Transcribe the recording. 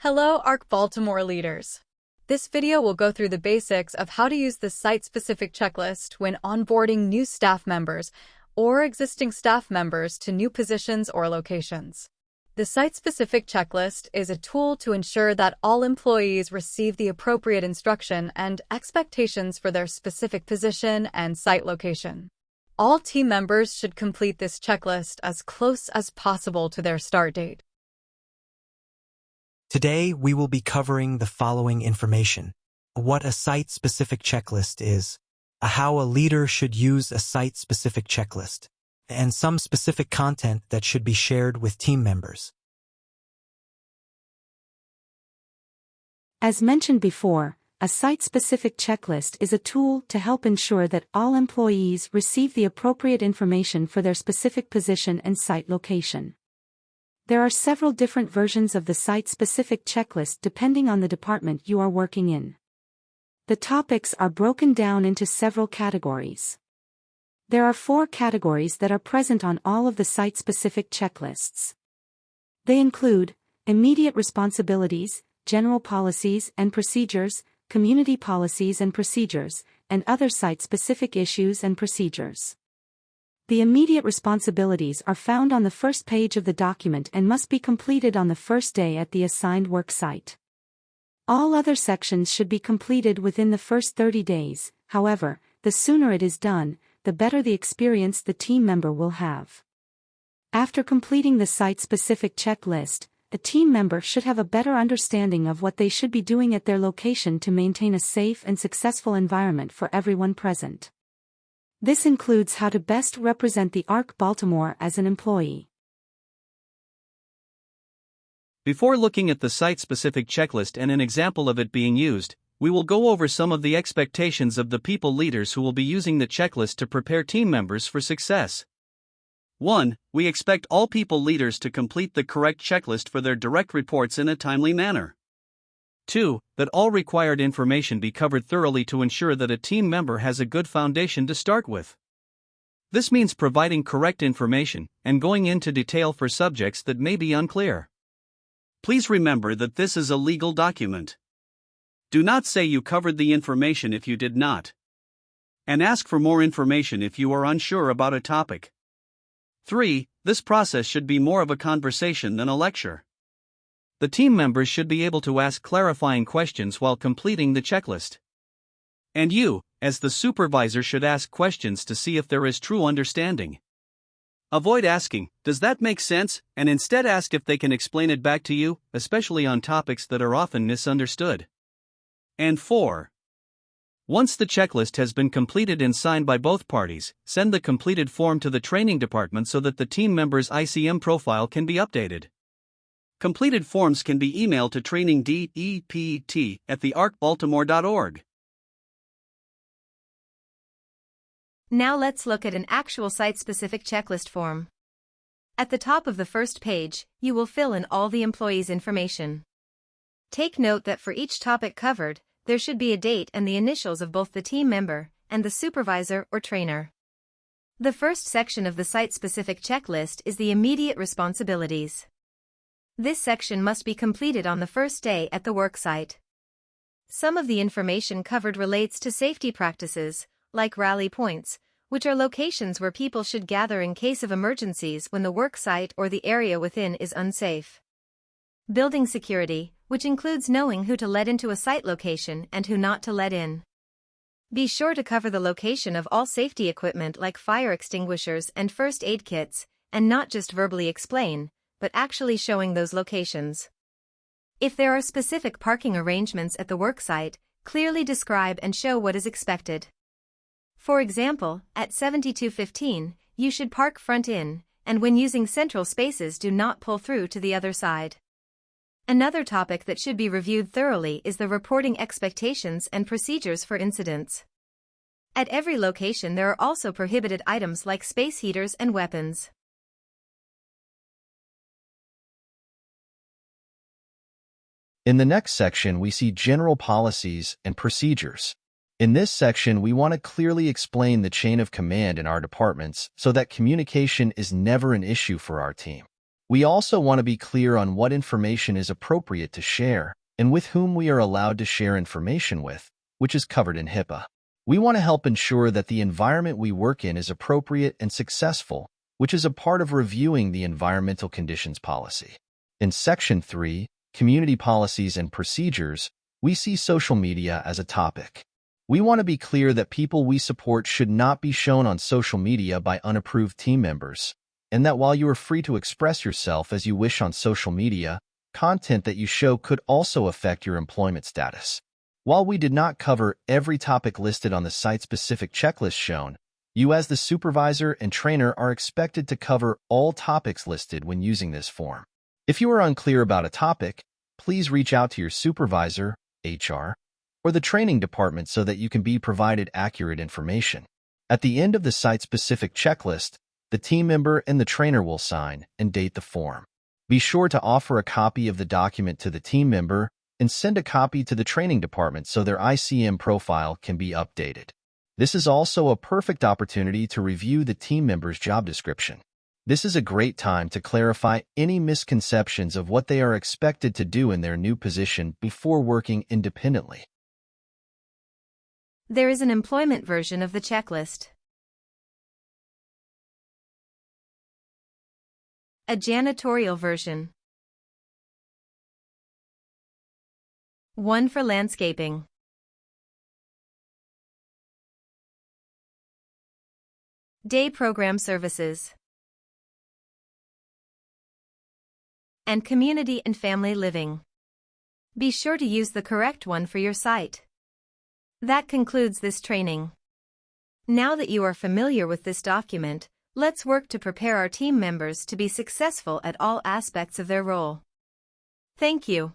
Hello, ARC Baltimore leaders. This video will go through the basics of how to use the site-specific checklist when onboarding new staff members or existing staff members to new positions or locations. The site-specific checklist is a tool to ensure that all employees receive the appropriate instruction and expectations for their specific position and site location. All team members should complete this checklist as close as possible to their start date. Today, we will be covering the following information: what a site-specific checklist is, how a leader should use a site-specific checklist, and some specific content that should be shared with team members. As mentioned before, a site-specific checklist is a tool to help ensure that all employees receive the appropriate information for their specific position and site location. There are several different versions of the site-specific checklist depending on the department you are working in. The topics are broken down into several categories. There are 4 categories that are present on all of the site-specific checklists. They include immediate responsibilities, general policies and procedures, community policies and procedures, and other site-specific issues and procedures. The immediate responsibilities are found on the first page of the document and must be completed on the first day at the assigned work site. All other sections should be completed within the first 30 days, however, the sooner it is done, the better the experience the team member will have. After completing the site-specific checklist, a team member should have a better understanding of what they should be doing at their location to maintain a safe and successful environment for everyone present. This includes how to best represent the ARC Baltimore as an employee. Before looking at the site-specific checklist and an example of it being used, we will go over some of the expectations of the people leaders who will be using the checklist to prepare team members for success. 1. We expect all people leaders to complete the correct checklist for their direct reports in a timely manner. 2. That all required information be covered thoroughly to ensure that a team member has a good foundation to start with. This means providing correct information and going into detail for subjects that may be unclear. Please remember that this is a legal document. Do not say you covered the information if you did not. And ask for more information if you are unsure about a topic. 3. This process should be more of a conversation than a lecture. The team members should be able to ask clarifying questions while completing the checklist. And you, as the supervisor, should ask questions to see if there is true understanding. Avoid asking, "Does that make sense?" and instead ask if they can explain it back to you, especially on topics that are often misunderstood. And 4. Once the checklist has been completed and signed by both parties, send the completed form to the training department so that the team member's ICM profile can be updated. Completed forms can be emailed to trainingdept@thearcbaltimore.org. Now let's look at an actual site-specific checklist form. At the top of the first page, you will fill in all the employees' information. Take note that for each topic covered, there should be a date and the initials of both the team member and the supervisor or trainer. The first section of the site-specific checklist is the immediate responsibilities. This section must be completed on the first day at the worksite. Some of the information covered relates to safety practices, like rally points, which are locations where people should gather in case of emergencies when the worksite or the area within is unsafe. Building security, which includes knowing who to let into a site location and who not to let in. Be sure to cover the location of all safety equipment like fire extinguishers and first aid kits, and not just verbally explain, but actually showing those locations. If there are specific parking arrangements at the worksite, clearly describe and show what is expected. For example, at 7215, you should park front in, and when using central spaces, do not pull through to the other side. Another topic that should be reviewed thoroughly is the reporting expectations and procedures for incidents. At every location there are also prohibited items like space heaters and weapons. In the next section, we see general policies and procedures. In this section, we want to clearly explain the chain of command in our departments so that communication is never an issue for our team. We also want to be clear on what information is appropriate to share and with whom we are allowed to share information with, which is covered in HIPAA. We want to help ensure that the environment we work in is appropriate and successful, which is a part of reviewing the environmental conditions policy. In Section 3, Community Policies and Procedures, we see social media as a topic. We want to be clear that people we support should not be shown on social media by unapproved team members, and that while you are free to express yourself as you wish on social media, content that you show could also affect your employment status. While we did not cover every topic listed on the site-specific checklist shown, you as the supervisor and trainer are expected to cover all topics listed when using this form. If you are unclear about a topic, please reach out to your supervisor, HR, or the training department so that you can be provided accurate information. At the end of the site-specific checklist, the team member and the trainer will sign and date the form. Be sure to offer a copy of the document to the team member and send a copy to the training department so their ICM profile can be updated. This is also a perfect opportunity to review the team member's job description. This is a great time to clarify any misconceptions of what they are expected to do in their new position before working independently. There is an employment version of the checklist. A janitorial version. One for landscaping. Day program services. And community and family living. Be sure to use the correct one for your site. That concludes this training. Now that you are familiar with this document, let's work to prepare our team members to be successful at all aspects of their role. Thank you.